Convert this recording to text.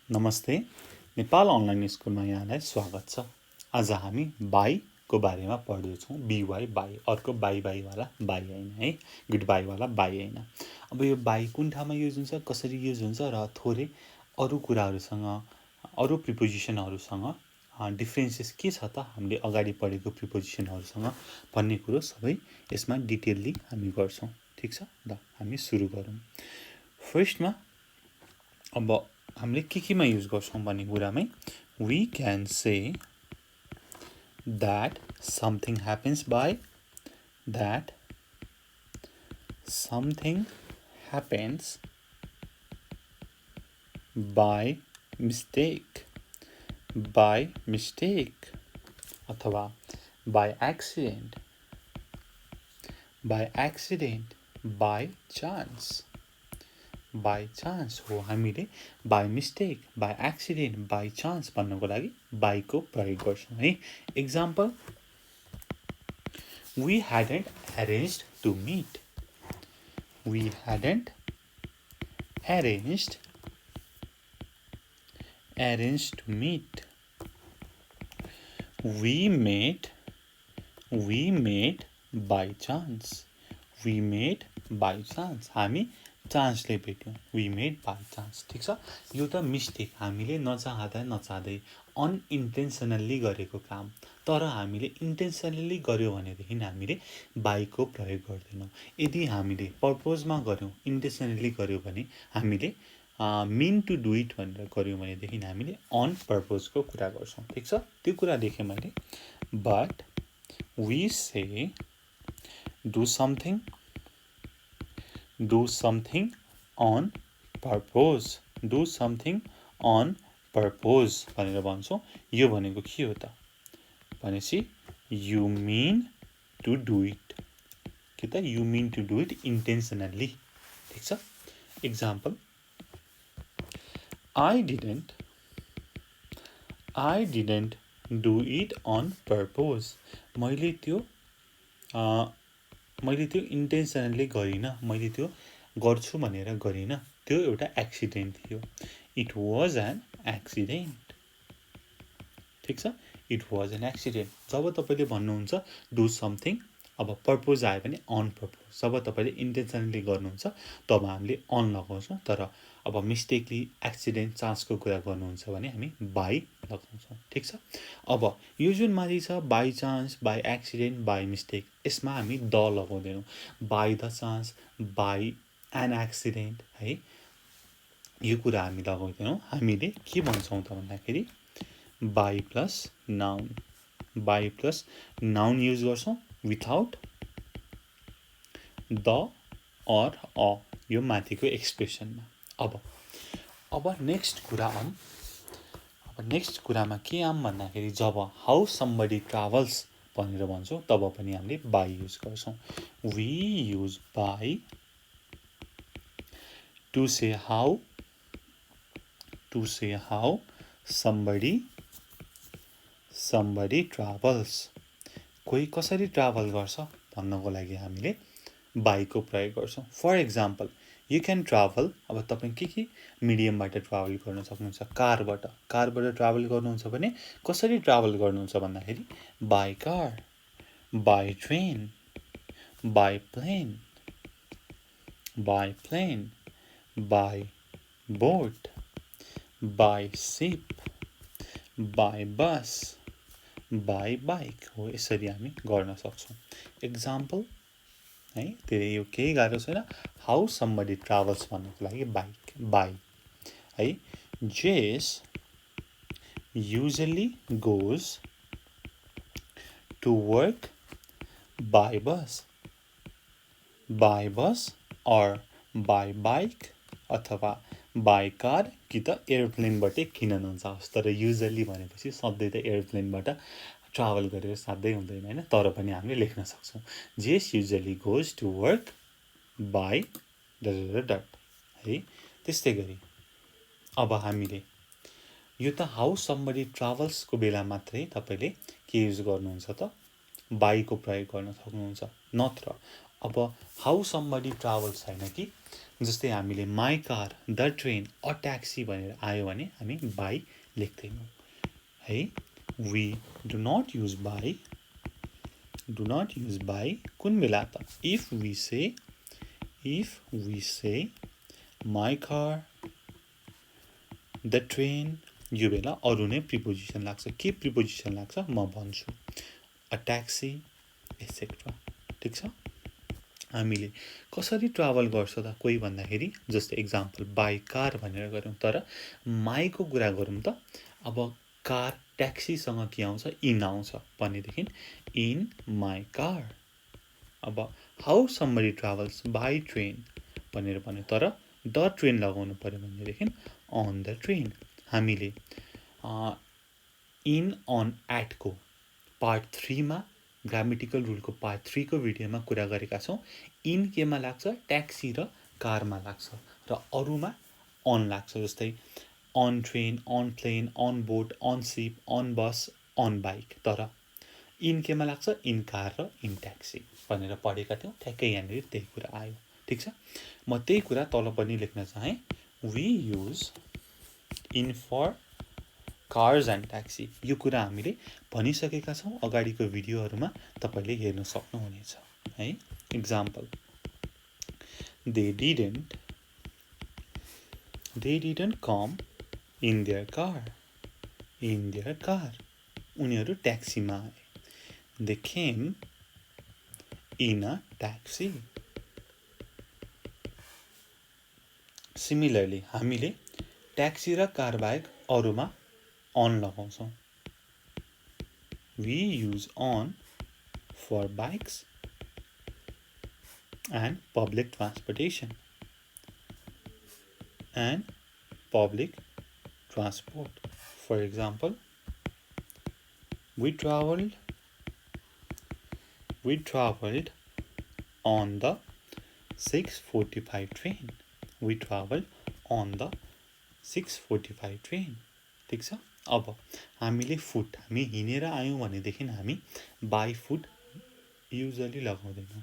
नमस्ते, नेपाल अनलाइन स्कुलमा यहाँलाई स्वागत छ। आज हामी बाईको बारेमा पढ्दैछौँ। BY बाई, अर्को बाईवाला बाई हैन है, गुड बाईवाला बाई हैन। अब यो बाई कुन ठाउँमा युज हुन्छ, कसरी युज हुन्छ र थोरै अरू कुराहरूसँग, अरू प्रिपोजिसनहरूसँग डिफ्रेन्सेस के छ त हामीले अगाडि पढेको प्रिपोजिसनहरूसँग भन्ने कुरो सबै यसमा डिटेलली हामी गर्छौँ। ठिक छ, ल हामी सुरु गरौँ। फर्स्टमा अब हामीले केमा युज गर्छौँ भन्ने कुरामै we can say that something happens by mistake अथवा by accident, by chance हो। हामीले by mistake, by accident, by chance भन्नको लागि by को प्रयोग गर्छौँ है। Example, we hadn't arranged to meet. We hadn't arranged to meet. We met by chance. We met by chance. हामी चान्सले भेट्यौँ। We met by chance. ठिक छ, यो त मिस्टेक, हामीले नचाहँदै अनइन्टेन्सनल्ली गरेको काम। तर हामीले इन्टेन्सनल्ली गर्यो भनेदेखि हामीले बाईको प्रयोग गर्दैनौँ। यदि हामीले पर्पोजमा गर्यौँ, इन्टेन्सनल्ली गर्यो भने हामीले मिन टु डु इट भनेर गर्यौँ भनेदेखि हामीले अन पर्पोजको कुरा गर्छौँ। ठिक छ, त्यो कुरा देखेँ मैले। But we say do something on purpose. Do something on purpose भनेर भन्छौँ। यो भनेको के हो त भनेपछि you mean to do it, के त you mean to do it intentionally। ठिक छ। Example, I didn't do it on purpose. मैले त्यो इन्टेन्सनली गरिनँ, मैले त्यो गर्छु भनेर गरिनँ, त्यो एउटा एक्सिडेन्ट थियो। It was an accident. ठिक छ, इट वाज एन एक्सिडेन्ट। जब तपाईँले भन्नुहुन्छ डु समथिङ, अब पर्पोज आयो भने अन पर्पोज। जब तपाईँले इन्टेन्सनली गर्नुहुन्छ तब हामीले अन लगाउँछौँ। तर अब मिस्टेकली एक्सिडेन्ट चान्सको कुरा गर्नुहुन्छ भने हामी बाई लगाउँछौँ। ठिक छ। अब यो जुन माथि छ by chance, by accident, by mistake, यसमा हामी द लगाउँदैनौँ। By the chance, by an accident है, यो कुरा हामी लगाउँदैनौँ। हामीले के भन्छौँ त भन्दाखेरि बाई प्लस नाउन युज गर्छौँ विथआउट द अर अ, यो माथिको एक्सप्रेसनमा। अब नेक्स्ट कुरामा के आऊँ भन्दाखेरि जब हाउ समबडी ट्राभल्स भनेर भन्छौँ तब पनि हामीले बाई युज गर्छौँ। We use by to say how somebody travels, कोही कसरी ट्राभल गर्छ भन्नको लागि हामीले बाईको प्रयोग गर्छौँ। For example, you can travel, अब तपाईँ के मिडियमबाट ट्राभल गर्न सक्नुहुन्छ। कारबाट ट्राभल गर्नुहुन्छ भने कसरी ट्राभल गर्नुहुन्छ भन्दाखेरि by car, by train, by plane, by boat, by ship, by bus, by bike हो। यसरी हामी गर्न सक्छौँ। एक्जाम्पल है, धेरै यो केही गाह्रो छैन। हाउ समबडी ट्राभल्स भन्नको लागि बाई है। जेस usually goes to work by bus or by bike अथवा बाई कार, कि त एयरप्लेनबाटै किन नजाओस्। तर युजली भनेपछि सधैँ त एयरप्लेनबाट ट्राभल गरेर साध्यै हुँदैन होइन, तर पनि हामीले लेख्न सक्छौँ जेस usually goes to work by dot है। त्यस्तै गरी अब हामीले यो त हाउ समबडी ट्राभल्सको बेला मात्रै तपाईँले के युज गर्नुहुन्छ त बाईको प्रयोग गर्न सक्नुहुन्छ। नत्र अब हाउ समबडी ट्राभल्स होइन कि जस्तै हामीले my car, the train, a taxi भनेर आयो भने हामी बाई लेख्दैनौँ है। We do not use by, कुन बेला त if we say my car, the train, यो बेला अरू नै प्रिपोजिसन लाग्छ। के प्रिपोजिसन लाग्छ म भन्छु, अ ट्याक्सी एसेक्ट्रा। ठिक छ। हामीले कसरी ट्राभल गर्छ त कोही भन्दाखेरि, जस्तै एक्जाम्पल बाई कार भनेर गऱ्यौँ, तर माईको कुरा गरौँ त अब कार ट्याक्सीसँग के आउँछ, इन आउँछ भनेदेखि इन माई कार। अब how somebody travels by train भनेर भन्यो, तर द ट्रेन लगाउनु पऱ्यो भनेदेखि अन द ट्रेन। हामीले इन अन एटको पार्ट 3मा ग्रामेटिकल रुलको पार्ट 3को भिडियोमा कुरा गरेका छौँ। इन केमा लाग्छ, ट्याक्सी र कारमा लाग्छ, र अरूमा अन लाग्छ, जस्तै on train, on plane, on boat, on ship, on bus, on bike. तर इन केमा लाग्छ, इन कार र इन ट्याक्सी भनेर पढेका थियौँ। ठ्याक्कै यहाँनिर त्यही कुरा आयो। ठिक छ। म त्यही कुरा तल पनि लेख्न चाहेँ, we use in for cars and taxi. यो कुरा हामीले भनिसकेका छौँ अगाडिको भिडियोहरूमा, तपाईँले हेर्न सक्नुहुनेछ है। Example, they didn't come in their car, उनीहरू ट्याक्सीमा आए। They came in a taxi. Similarly हामीले ट्याक्सी र कार बाहेक अरूमा अन लगाउँछौँ। We use on for bikes and public transportation and public transport. For example, we traveled on the 6:45 train. We traveled on the 6:45 train. ठिक छ। अब हामीले foot, हामी हिँडेर आयौँ भनेदेखि हामी बाई फुट युजली लगाउँदैनौँ।